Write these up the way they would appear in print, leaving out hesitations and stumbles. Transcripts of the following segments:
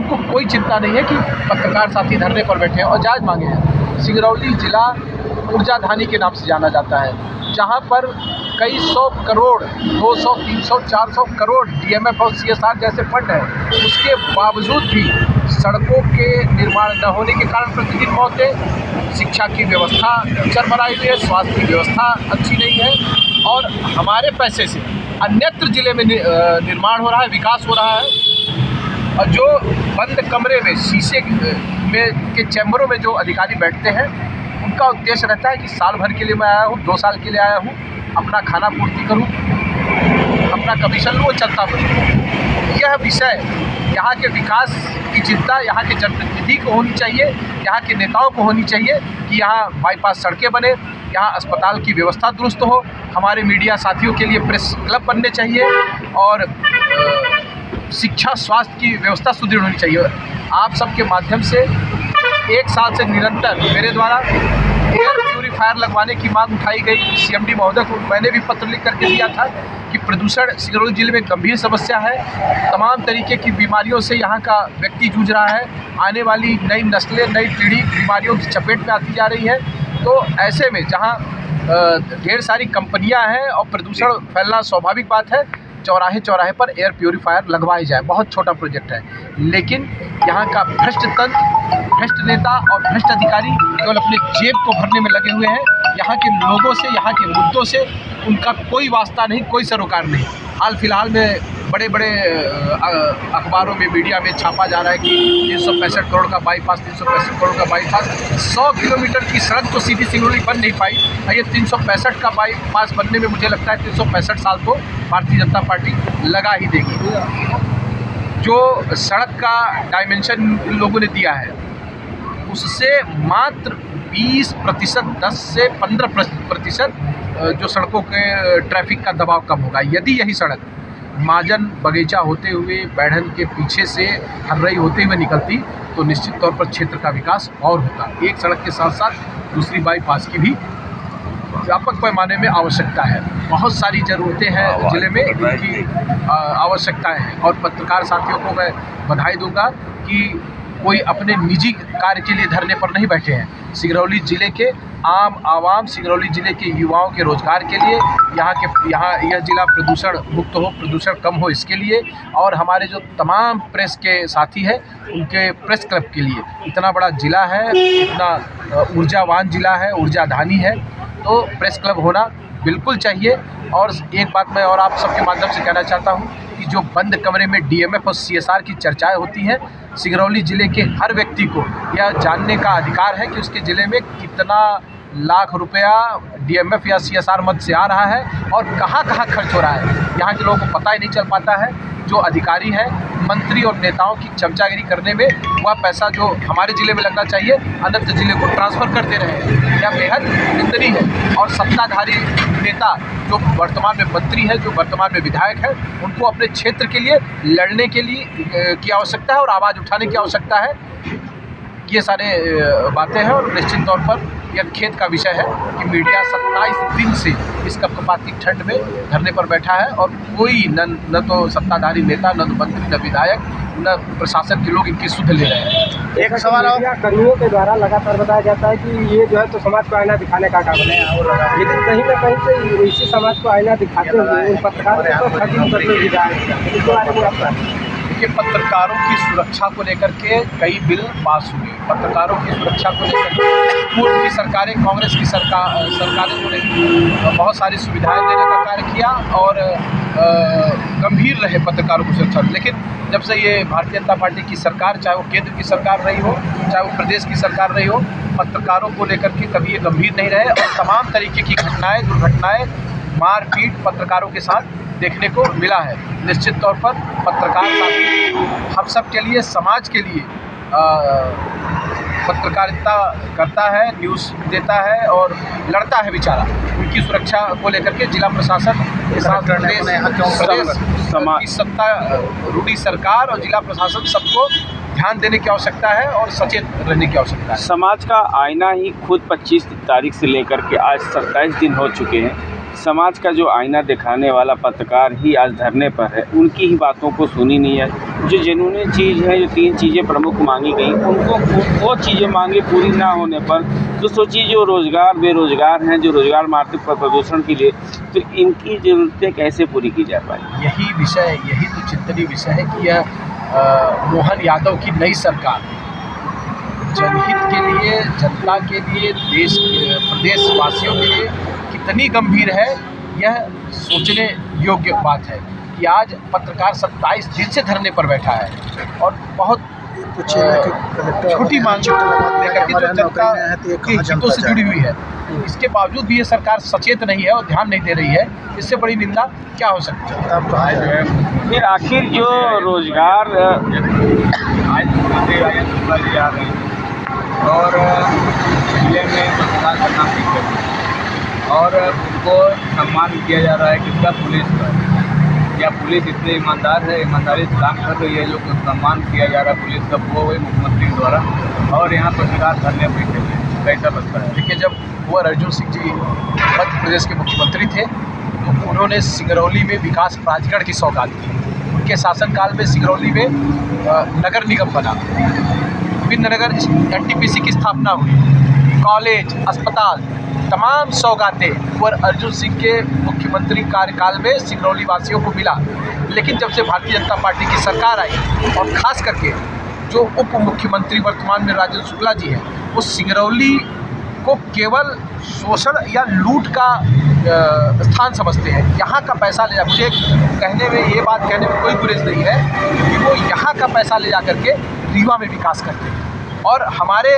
उनको कोई चिंता नहीं है कि पत्रकार साथी धरने पर बैठे हैं और जायज़ मांगे हैं। सिंगरौली जिला ऊर्जा धानी के नाम से जाना जाता है, जहाँ पर कई 100 करोड़ 200, 300, 400 करोड़ DMF और CSR जैसे फंड हैं। उसके बावजूद भी सड़कों के निर्माण न होने के कारण प्रतिदिन मौतें, शिक्षा की व्यवस्था चरमराई हुई है, स्वास्थ्य की व्यवस्था अच्छी नहीं है और हमारे पैसे से अन्यत्र ज़िले में निर्माण हो रहा है, विकास हो रहा है। और जो बंद कमरे में शीशे में के चैम्बरों में जो अधिकारी बैठते हैं, उनका उद्देश्य रहता है कि साल भर के लिए मैं आया हूँ, 2 साल के लिए आया हूँ, अपना खाना पूर्ति करूँ, अपना कमीशन लूँ, चलता बनूँ। यह विषय यहाँ के विकास की चिंता यहाँ के जनप्रतिनिधि को होनी चाहिए, यहाँ के नेताओं को होनी चाहिए कि यहाँ बाईपास सड़कें बने, यहाँ अस्पताल की व्यवस्था दुरुस्त हो, हमारे मीडिया साथियों के लिए प्रेस क्लब बनने चाहिए और शिक्षा स्वास्थ्य की व्यवस्था सुदृढ़ होनी चाहिए। आप सबके माध्यम से 1 साल से निरंतर मेरे द्वारा एयर प्यूरीफायर लगवाने की मांग उठाई गई। CMD महोदय को मैंने भी पत्र लिख करके दिया था कि प्रदूषण सिंगरौली जिले में गंभीर समस्या है, तमाम तरीके की बीमारियों से यहाँ का व्यक्ति जूझ रहा है, आने वाली नई नस्लें, नई पीढ़ी बीमारियों की चपेट में आती जा रही है। तो ऐसे में जहाँ ढेर सारी कंपनियाँ हैं और प्रदूषण फैलना स्वाभाविक बात है, चौराहे चौराहे पर एयर प्यूरीफायर लगवाए जाए। बहुत छोटा प्रोजेक्ट है, लेकिन यहाँ का भ्रष्ट तंत्र, भ्रष्ट नेता और भ्रष्ट अधिकारी केवल अपने जेब को भरने में लगे हुए हैं। यहाँ के लोगों से, यहाँ के मुद्दों से उनका कोई वास्ता नहीं, कोई सरोकार नहीं। हाल फिलहाल में बड़े बड़े अखबारों में, मीडिया में छापा जा रहा है कि 365 करोड़ का बाईपास, 365 करोड़ का बाईपास। 100 किलोमीटर की सड़क तो सीधी सिंगरौली बन नहीं पाई, ये 365 का बाईपास बनने में मुझे लगता है 365 साल तो भारतीय जनता पार्टी लगा ही देगी। जो सड़क का डायमेंशन इन लोगों ने दिया है, उससे मात्र 20%, 10 से 15% जो सड़कों के ट्रैफिक का दबाव कम होगा। यदि यही सड़क महाजन बगीचा होते हुए, बैढ़न के पीछे से हर्रई होते हुए निकलती तो निश्चित तौर पर क्षेत्र का विकास और होगा। एक सड़क के साथ साथ दूसरी बाईपास की भी व्यापक पैमाने में आवश्यकता है। बहुत सारी ज़रूरतें हैं ज़िले में, इनकी आवश्यकताएं हैं। और पत्रकार साथियों को मैं बधाई दूंगा कि कोई अपने निजी कार्य के लिए धरने पर नहीं बैठे हैं। सिंगरौली ज़िले के आम आवाम, सिंगरौली ज़िले के युवाओं के रोज़गार के लिए, यहाँ यह ज़िला प्रदूषण मुक्त हो, प्रदूषण कम हो, इसके लिए, और हमारे जो तमाम प्रेस के साथी हैं उनके प्रेस क्लब के लिए। इतना बड़ा ज़िला है, इतना ऊर्जावान ज़िला है, ऊर्जाधानी है, तो प्रेस क्लब होना बिल्कुल चाहिए। और एक बात मैं और आप सबके माध्यम से कहना चाहता हूँ कि जो बंद कमरे में DMF और CSR की चर्चाएं होती हैं, सिंगरौली ज़िले के हर व्यक्ति को यह जानने का अधिकार है कि उसके ज़िले में कितना लाख रुपया DMF या CSR मद से आ रहा है और कहाँ कहाँ खर्च हो रहा है। यहाँ के लोगों को पता ही नहीं चल पाता है। जो अधिकारी हैं, मंत्री और नेताओं की चमचागिरी करने में वह पैसा जो हमारे ज़िले में लगना चाहिए, अन्यत्र ज़िले को ट्रांसफ़र कर दे रहे हैं। यह बेहद निंदनीय है। और सत्ताधारी नेता जो वर्तमान में मंत्री हैं, जो वर्तमान में विधायक हैं, उनको अपने क्षेत्र के लिए लड़ने के लिए की आवश्यकता है और आवाज़ उठाने की आवश्यकता है। ये सारे बातें हैं और निश्चित तौर पर यह खेद का विषय है कि मीडिया 27 दिन से इस कपकपाती ठंड में धरने पर बैठा है और कोई न तो सत्ताधारी नेता, न मंत्री, न विधायक, न प्रशासन के लोग इनकी सुध ले रहे हैं। एक सवाल और, कर्मियों के द्वारा लगातार बताया जाता है कि ये जो है तो समाज को आईना दिखाने का काम है, लेकिन कहीं ना कहीं से इसी समाज को आईना दिखाते हुए उन पत्रकारों को खत्म करने की जा रही है। इसके बारे में आपका? देखिए, पत्रकारों की सुरक्षा को लेकर के कई बिल पास हुए। पत्रकारों की सुरक्षा को लेकर के पूर्व की सरकारें, कांग्रेस की सरकारें जो रही, बहुत सारी सुविधाएं देने का कार्य किया और गंभीर रहे पत्रकारों की सुरक्षा। लेकिन जब से ये भारतीय जनता पार्टी की सरकार, चाहे वो केंद्र की सरकार रही हो, चाहे वो प्रदेश की सरकार रही हो, पत्रकारों को लेकर के कभी ये गंभीर नहीं रहे और तमाम तरीके की घटनाएँ, दुर्घटनाएँ, मारपीट पत्रकारों के साथ देखने को मिला है। निश्चित तौर पर पत्रकार साथी हम सब के लिए, समाज के लिए पत्रकारिता करता है, न्यूज़ देता है और लड़ता है बेचारा। उनकी सुरक्षा को लेकर के जिला प्रशासन के साथ प्रदेश की सत्ता रूढ़ी सरकार और जिला प्रशासन सबको ध्यान देने की आवश्यकता है और सचेत रहने की आवश्यकता है। समाज का आईना ही खुद 25 तारीख से लेकर के आज 27 दिन हो चुके हैं। समाज का जो आईना दिखाने वाला पत्रकार ही आज धरने पर है, उनकी ही बातों को सुनी नहीं है, जो जेन्युइन चीज़ है, जो 3 चीज़ें प्रमुख मांगी गई, उनको वो चीज़ें मांगे पूरी ना होने पर तो सोचिए जो बेरोज़गार हैं, जो रोज़गार मार्केट पर प्रदूषण के लिए, तो इनकी ज़रूरतें कैसे पूरी की जा पाएगी। यही तो चिंतनीय विषय है कि यह मोहन यादव की नई सरकार जनहित के लिए, जनता के लिए, प्रदेशवासियों के लिए कितनी गंभीर है, यह सोचने योग्य बात है कि आज पत्रकार 27 दिन से धरने पर बैठा है और बहुत छोटी मांग लेकर के जो जनता की हितों से जुड़ी हुई है, इसके बावजूद भी ये सरकार सचेत नहीं है और ध्यान नहीं दे रही है। इससे बड़ी निंदा क्या हो सकती है। फिर आखिर जो रोजगार और जिले में पत्रकार का काम नहीं करते और उनको सम्मान किया जा रहा है किसका, पुलिस का। क्या पुलिस इतनी ईमानदार है, ईमानदारी से काम कर रही है, जो सम्मान किया जा रहा है पुलिस का वो है मुख्यमंत्री द्वारा, और यहाँ पत्रकार धरने बैठे हुए, कैसा लगता है। देखिए, जब कुंवर अर्जुन सिंह जी मध्य प्रदेश के मुख्यमंत्री थे तो उन्होंने सिंगरौली में विकास प्राधिकरण की सौगात दी। उनके शासनकाल में सिंगरौली में नगर निगम बना, विभिन्न नगर NTPC की स्थापना हुई, कॉलेज, अस्पताल, तमाम सौगातें कुंवर अर्जुन सिंह के मुख्यमंत्री कार्यकाल में सिंगरौली वासियों को मिला। लेकिन जब से भारतीय जनता पार्टी की सरकार आई और ख़ास करके जो उप मुख्यमंत्री वर्तमान में राजेंद्र शुक्ला जी हैं, वो सिंगरौली को केवल शोषण या लूट का स्थान समझते हैं। यहाँ का पैसा ले जा, मुझे ये बात कहने में कोई गुरेज नहीं है कि वो यहाँ का पैसा ले जा करके रीवा में विकास करते हैं और हमारे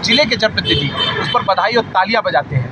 ज़िले के जनप्रतिनिधि उस पर बधाई और तालियां बजाते हैं।